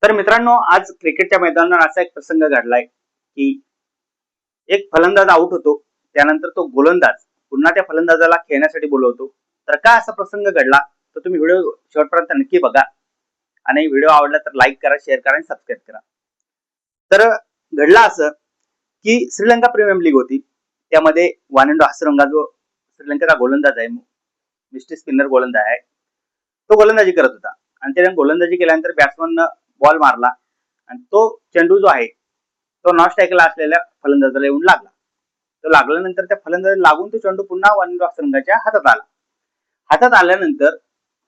तर मित्रांनो, आज क्रिकेटच्या मैदानावर असा एक प्रसंग घडलाय की एक फलंदाज आउट होतो. त्यानंतर तो गोलंदाज पुन्हा त्या फलंदाजाला खेळण्यासाठी बोलवतो. तर काय असा प्रसंग घडला, तर तुम्ही व्हिडिओ शेवटपर्यंत नक्की बघा आणि व्हिडिओ आवडला तर लाईक करा, शेअर करा आणि सबस्क्राईब करा. तर घडला असं की श्रीलंका प्रीमियर लीग होती. त्यामध्ये वानिंडो हसरंगा जो श्रीलंकेचा गोलंदाज आहे, मिस्टी स्पिनर गोलंदाज आहे, तो गोलंदाजी करत होता आणि त्याने गोलंदाजी केल्यानंतर बॅट्समननं बॉल मारला आणि तो चेंडू जो आहे तो नॉन स्ट्राईकला असलेल्या फलंदाजाला येऊन लागला. तो लागल्यानंतर त्या फलंदाजाला लागून तो चेंडू पुन्हा वानिंडो हसरंगाच्या हातात आला. हातात आल्यानंतर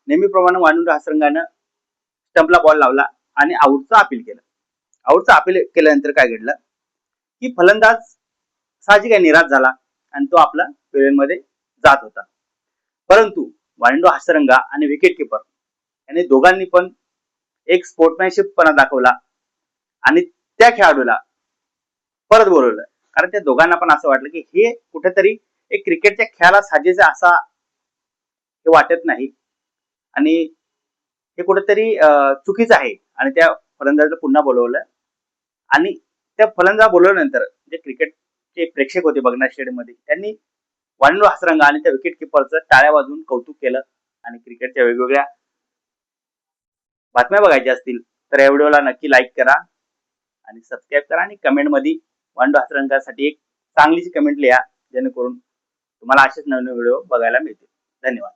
नेहमीप्रमाणे वानिंडो हसरंगानं स्टंपला बॉल लावला आणि आउटचं अपील केलं. आउटचं अपील केल्यानंतर काय घडलं की फलंदाज साहजिक आहे निराश झाला आणि तो आपला पेवेमध्ये जात होता. परंतु वानिंडो हसरंगा आणि विकेट किपर यांनी दोघांनी पण एक स्पोर्ट्समॅनशिप पणा दाखवला आणि त्या खेळाडूला परत बोलवलं. कारण त्या दोघांना पण असं वाटलं की हे कुठेतरी एक क्रिकेटच्या खेळाला साजेचं असा हे वाटत नाही आणि हे कुठेतरी चुकीचं आहे आणि त्या फलंदाजाला पुन्हा बोलवलं आणि त्या फलंदाज बोलवल्यानंतर जे क्रिकेटचे प्रेक्षक होते बघणार स्टेडियम मध्ये, त्यांनी वानिंडो हसरंगा आणि त्या विकेट किपरचं टाळ्या वाजवून कौतुक केलं. आणि क्रिकेटच्या वेगवेगळ्या बातम्या बघायच्या असतील तर या व्हिडिओला नक्की लाईक करा आणि सबस्क्राईब करा आणि कमेंट मध्ये वानिंडो हसरंगासाठी एक चांगलीची कमेंट लिहा, जेणेकरून तुम्हाला असेच नवीन व्हिडिओ बघायला मिळतील. धन्यवाद.